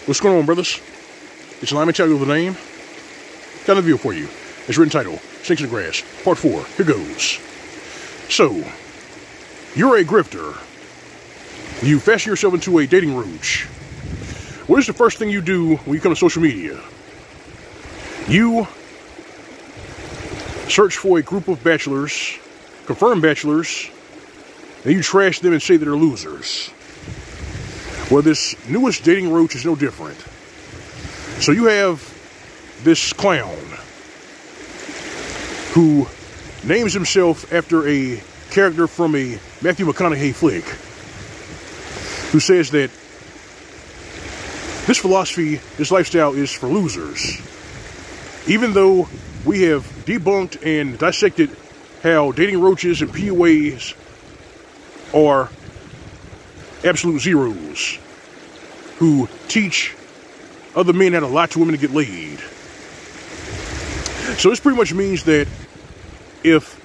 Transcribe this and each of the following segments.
What's going on, brothers? It's L.O.M. Mgtow with the name. Got another video for you. It's written title, Snakes in the Grass, Part 4. Here goes. So, you're a grifter. You fashion yourself into a dating roach. What is the first thing you do when you come to social media? You search for a group of bachelors, confirmed bachelors, and you trash them and say that they're losers. Well, this newest dating roach is no different. So you have this clown who names himself after a character from a Matthew McConaughey flick, who says that this philosophy, this lifestyle is for losers. Even though we have debunked and dissected how dating roaches and PUAs are absolute zeros who teach other men how to lie to women to get laid. So this pretty much means that if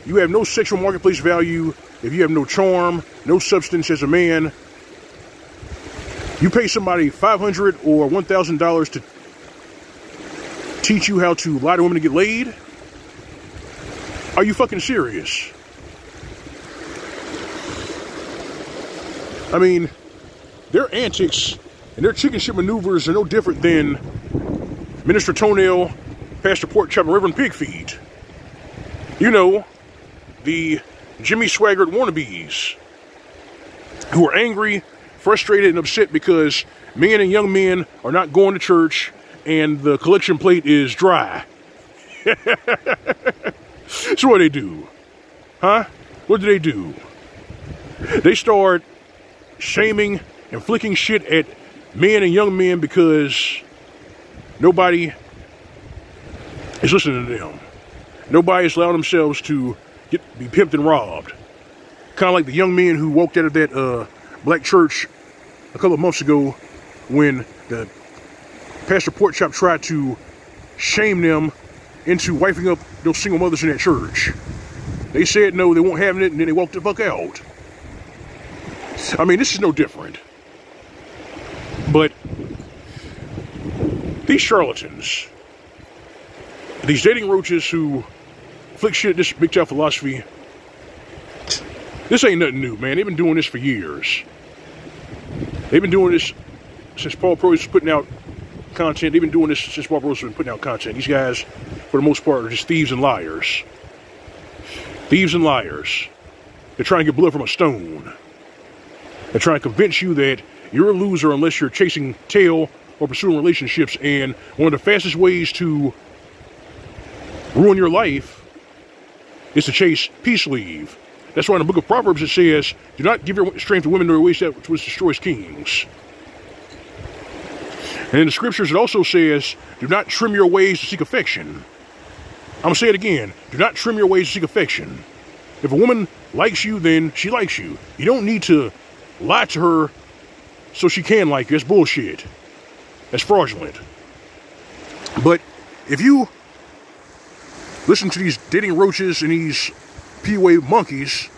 you have no sexual marketplace value, if you have no charm, no substance as a man, you pay somebody $500 or $1,000 to teach you how to lie to women to get laid? Are you fucking serious? I mean, their antics and their chicken shit maneuvers are no different than Minister Toenail, Pastor Pork Chop, and Reverend Pig Feet. You know, the Jimmy Swaggart wannabes who are angry, frustrated, and upset because men and young men are not going to church and the collection plate is dry. So what do they do? Huh? What do? They start shaming and flicking shit at men and young men because nobody is listening to them. Nobody is allowing themselves to be pimped and robbed. Kind of like the young men who walked out of that black church a couple of months ago when the Pastor Pork Chop tried to shame them into wiping up those single mothers in that church. They said no, they won't have it, and then they walked the fuck out. I mean, this is no different. But these charlatans, these dating roaches who flick shit at this Mgtow philosophy, this ain't nothing new, man. They've been doing this for years. They've been doing this since Paul Pro was putting out content. They've been doing this since Paul Pro has been putting out content. These guys, for the most part, are just thieves and liars. Thieves and liars. They're trying to get blood from a stone. They're trying to convince you that you're a loser unless you're chasing tail or pursuing relationships. And one of the fastest ways to ruin your life is to chase peace leave. That's why in the book of Proverbs it says, do not give your strength to women nor waste that which destroys kings. And in the scriptures it also says, do not trim your ways to seek affection. I'm going to say it again. Do not trim your ways to seek affection. If a woman likes you, then she likes you. You don't need to lie to her so she can like you. That's bullshit. That's fraudulent. But if you listen to these dating roaches and these PUA monkeys,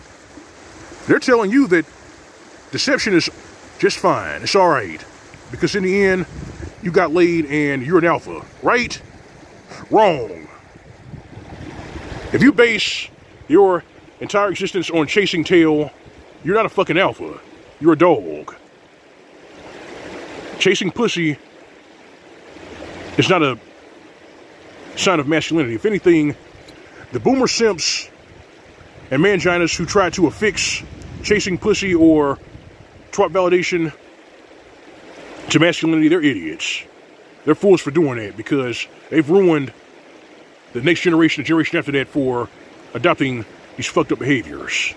they're telling you that deception is just fine. It's all right. Because in the end, you got laid and you're an alpha. Right? Wrong. If you base your entire existence on chasing tail, you're not a fucking alpha. You're a dog. Chasing pussy is not a sign of masculinity. If anything, the boomer simps and manginas who try to affix chasing pussy or twat validation to masculinity, they're idiots. They're fools for doing that because they've ruined the next generation, the generation after that, for adopting these fucked up behaviors.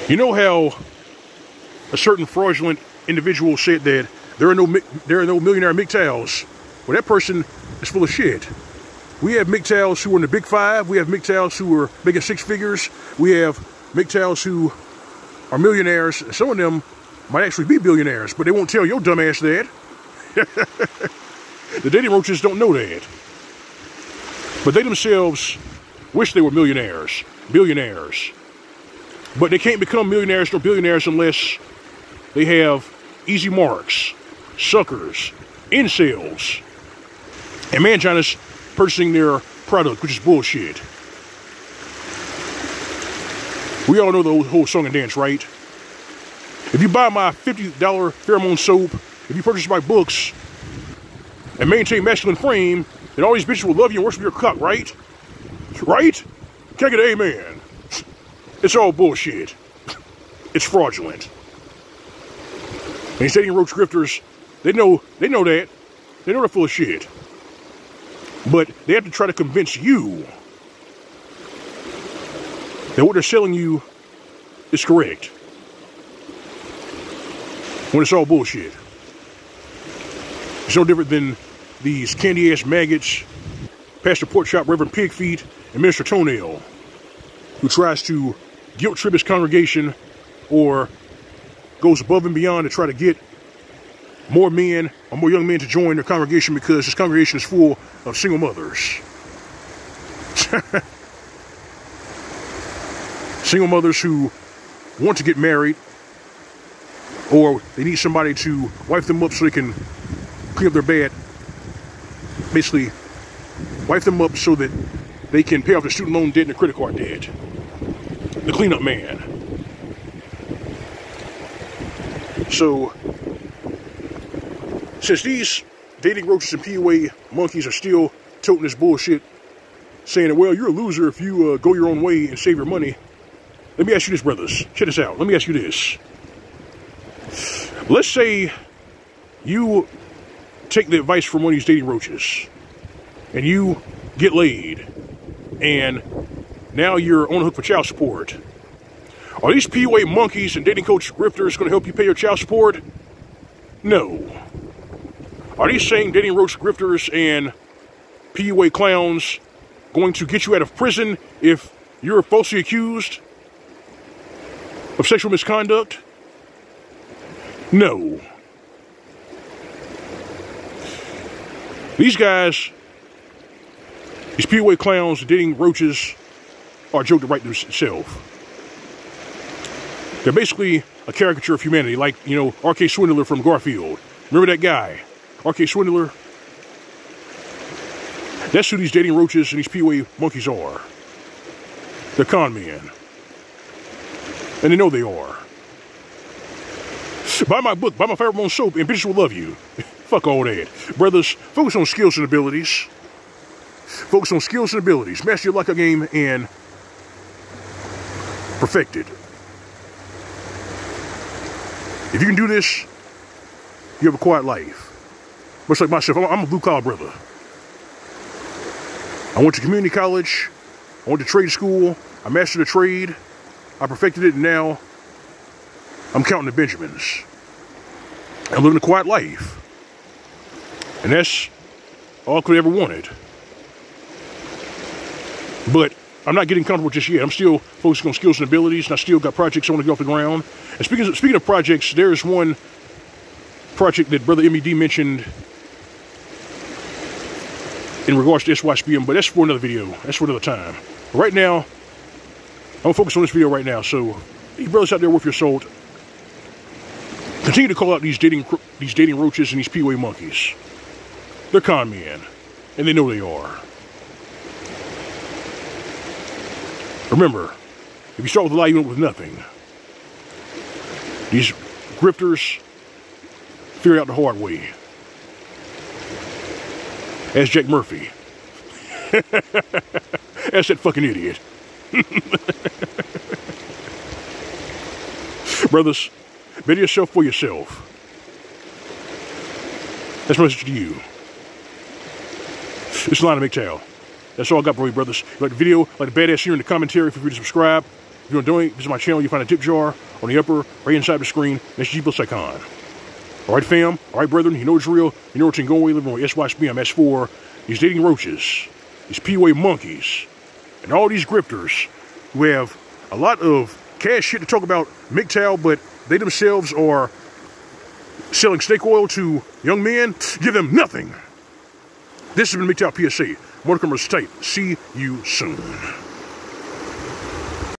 You know how a certain fraudulent individual said that there are no millionaire Mgtows? Well, that person is full of shit. We have Mgtows who are in the big five. We have Mgtows who are making six figures. We have Mgtows who are millionaires. Some of them might actually be billionaires, but they won't tell your dumb ass that. The dating roaches don't know that. But they themselves wish they were millionaires, billionaires. But they can't become millionaires nor billionaires unless they have easy marks, suckers, incels, and manginas purchasing their product, which is bullshit. We all know the whole song and dance, right? If you buy my $50 pheromone soap, if you purchase my books and maintain masculine frame, then all these bitches will love you and worship your cock, right? Right? Can I get an amen? It's all bullshit. It's fraudulent. And these dating roach grifters, they know that. They know they're full of shit. But they have to try to convince you that what they're selling you is correct, when it's all bullshit. It's no different than these candy-ass maggots, Pastor Porkchop, Reverend Pigfeet, and Minister Toenail, who tries to guilt-trip his congregation or goes above and beyond to try to get more men or more young men to join their congregation because his congregation is full of single mothers. Single mothers who want to get married, or they need somebody to wife them up so they can clean up their bed. Basically, wife them up so that they can pay off their student loan debt and their credit card debt. The cleanup man. So, since these dating roaches and PUA monkeys are still toting this bullshit, saying that, well, you're a loser if you go your own way and save your money, let me ask you this, brothers. Check this out. Let me ask you this. Let's say you take the advice from one of these dating roaches and you get laid and now you're on the hook for child support. Are these PUA monkeys and dating coach grifters going to help you pay your child support? No. Are these same dating roach grifters and PUA clowns going to get you out of prison if you're falsely accused of sexual misconduct? No. These guys, these PUA clowns, dating roaches, are a joke to write themselves. They're basically a caricature of humanity, like, you know, R.K. Swindler from Garfield. Remember that guy? R.K. Swindler? That's who these dating roaches and these PUA monkeys are. They're con men. And they know they are. Buy my book, buy my pheromone soap, and bitches will love you. Fuck all that. Brothers, focus on skills and abilities. Focus on skills and abilities. Master your lockout game and perfect it. If you can do this, you have a quiet life. Much like myself, I'm a blue-collar brother. I went to community college. I went to trade school. I mastered a trade. I perfected it, and now I'm counting the Benjamins. I'm living a quiet life. And that's all I could ever wanted. But I'm not getting comfortable just yet. I'm still focusing on skills and abilities, and I still got projects I want to get off the ground. And speaking of projects, there's one project that Brother MED mentioned in regards to SYSBM, but that's for another video. That's for another time. But right now, I'm going to focus on this video right now. So, you brothers out there worth your salt, continue to call out these dating roaches and these PUA monkeys. They're con men, and they know they are. Remember, if you start with a lie, you end up with nothing. These grifters figure out the hard way. As Jack Murphy. That's that fucking idiot. Brothers, better yourself for yourself. That's my message to you. This is Mgtow. That's all I got for you, brothers. If you like the video, like the badass here in the commentary, feel free to subscribe. If you want to donate, visit my channel. You find a tip jar on the upper right inside the screen. That's G plus icon. All right, fam. All right, brethren. You know it's real. You know what's in going. Living with SYSBM. That's for these dating roaches, these PUA monkeys, and all these grifters who have a lot of cash shit to talk about Mgtow, but they themselves are selling snake oil to young men. Give them nothing. This has been Mgtow PSA. More to come, tight. See you soon.